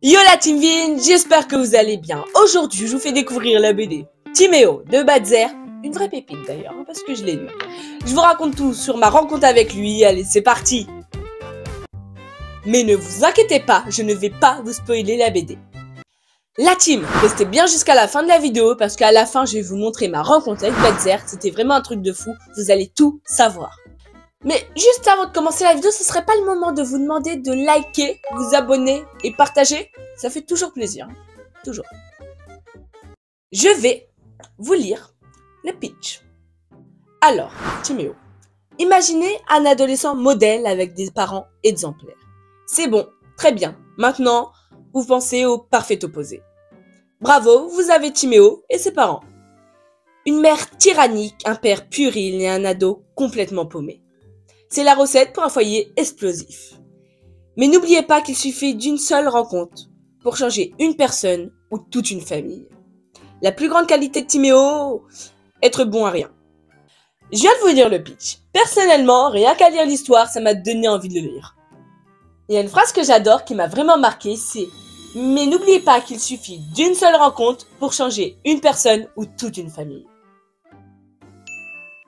Yo la Team Vin, j'espère que vous allez bien. Aujourd'hui, je vous fais découvrir la BD Timéo de Badzer, une vraie pépite d'ailleurs, parce que je l'ai lu. Je vous raconte tout sur ma rencontre avec lui, allez c'est parti. Mais ne vous inquiétez pas, je ne vais pas vous spoiler la BD. La team, restez bien jusqu'à la fin de la vidéo, parce qu'à la fin, je vais vous montrer ma rencontre avec Badzer, c'était vraiment un truc de fou, vous allez tout savoir. Mais juste avant de commencer la vidéo, ce serait pas le moment de vous demander de liker, vous abonner et partager? Ça fait toujours plaisir. Toujours. Je vais vous lire le pitch. Alors, Timéo. Imaginez un adolescent modèle avec des parents exemplaires. C'est bon, très bien. Maintenant, vous pensez au parfait opposé. Bravo, vous avez Timéo et ses parents. Une mère tyrannique, un père puéril et un ado complètement paumé. C'est la recette pour un foyer explosif. Mais n'oubliez pas qu'il suffit d'une seule rencontre pour changer une personne ou toute une famille. La plus grande qualité de Timéo, être bon à rien. Je viens de vous lire le pitch. Personnellement, rien qu'à lire l'histoire, ça m'a donné envie de le lire. Il y a une phrase que j'adore qui m'a vraiment marqué, c'est « Mais n'oubliez pas qu'il suffit d'une seule rencontre pour changer une personne ou toute une famille. »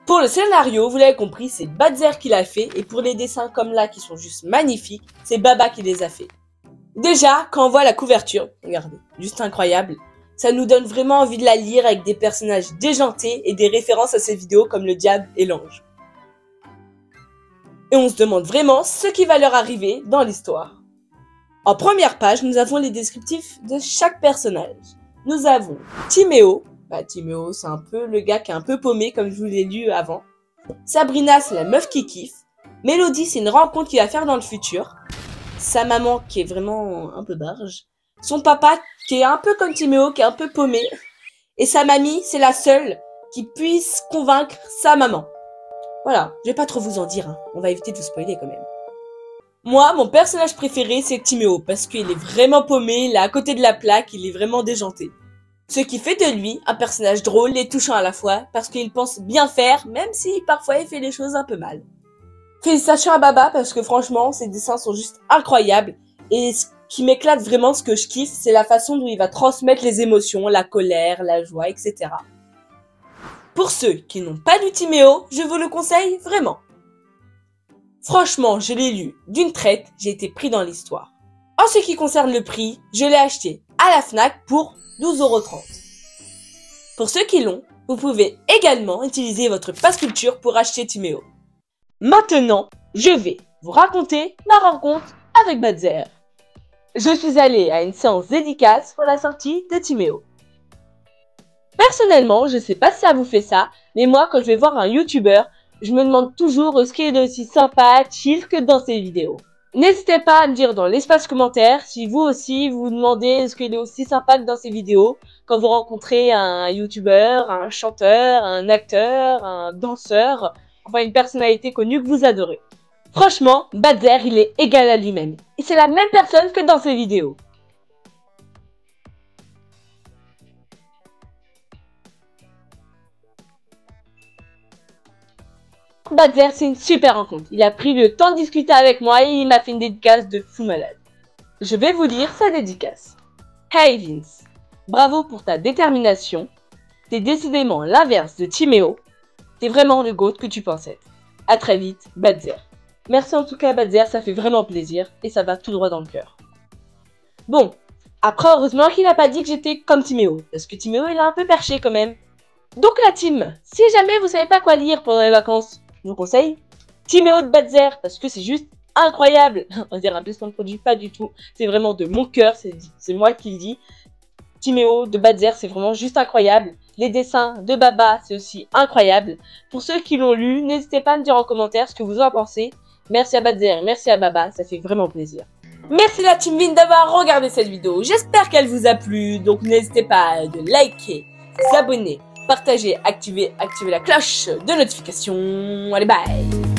Pour le scénario, vous l'avez compris, c'est Badzer qui l'a fait, et pour les dessins comme là qui sont juste magnifiques, c'est Baba qui les a fait. Déjà, quand on voit la couverture, regardez, juste incroyable, ça nous donne vraiment envie de la lire avec des personnages déjantés et des références à ces vidéos comme le diable et l'ange. Et on se demande vraiment ce qui va leur arriver dans l'histoire. En première page, nous avons les descriptifs de chaque personnage. Nous avons Timéo. Timéo, c'est un peu le gars qui est un peu paumé, comme je vous l'ai lu avant. Sabrina, c'est la meuf qui kiffe. Mélodie, c'est une rencontre qu'il va faire dans le futur. Sa maman, qui est vraiment un peu barge. Son papa, qui est un peu comme Timéo, qui est un peu paumé. Et sa mamie, c'est la seule qui puisse convaincre sa maman. Voilà, je vais pas trop vous en dire, hein. On va éviter de vous spoiler quand même. Moi, mon personnage préféré, c'est Timéo, parce qu'il est vraiment paumé, il est à côté de la plaque, il est vraiment déjanté. Ce qui fait de lui un personnage drôle et touchant à la fois, parce qu'il pense bien faire, même si parfois il fait les choses un peu mal. Félicitations à Baba, parce que franchement, ses dessins sont juste incroyables, et ce qui m'éclate vraiment, ce que je kiffe, c'est la façon dont il va transmettre les émotions, la colère, la joie, etc. Pour ceux qui n'ont pas lu Timéo, je vous le conseille vraiment. Franchement, je l'ai lu d'une traite, j'ai été pris dans l'histoire. En ce qui concerne le prix, je l'ai acheté à la Fnac pour 12,30 €. Pour ceux qui l'ont, vous pouvez également utiliser votre passe culture pour acheter Timéo. Maintenant, je vais vous raconter ma rencontre avec Badzer. Je suis allée à une séance dédicace pour la sortie de Timéo. Personnellement, je sais pas si ça vous fait ça, mais moi quand je vais voir un YouTuber, je me demande toujours ce qu'il est aussi sympa, chill que dans ses vidéos. N'hésitez pas à me dire dans l'espace commentaire si vous aussi vous demandez ce qu'il est aussi sympa que dans ses vidéos quand vous rencontrez un YouTuber, un chanteur, un acteur, un danseur, enfin une personnalité connue que vous adorez. Franchement, Badzer il est égal à lui-même. Et c'est la même personne que dans ses vidéos. Badzer, c'est une super rencontre. Il a pris le temps de discuter avec moi et il m'a fait une dédicace de fou malade. Je vais vous lire sa dédicace. Hey Vince, bravo pour ta détermination. T'es décidément l'inverse de Timéo. T'es vraiment le GOAT que tu pensais être. À très vite, Badzer. Merci en tout cas Badzer, ça fait vraiment plaisir et ça va tout droit dans le cœur. Bon, après heureusement qu'il n'a pas dit que j'étais comme Timéo, parce que Timéo il est un peu perché quand même. Donc la team, si jamais vous savez pas quoi lire pendant les vacances, je vous conseille Timéo de Badzer, parce que c'est juste incroyable. On va dire un placement de produit, pas du tout. C'est vraiment de mon cœur, c'est moi qui le dis. Timéo de Badzer, c'est vraiment juste incroyable. Les dessins de Baba, c'est aussi incroyable. Pour ceux qui l'ont lu, n'hésitez pas à me dire en commentaire ce que vous en pensez. Merci à Badzer, merci à Baba, ça fait vraiment plaisir. Merci la Team Vin d'avoir regardé cette vidéo. J'espère qu'elle vous a plu. Donc n'hésitez pas à liker, vous abonner, partager, activer la cloche de notification. Allez, bye!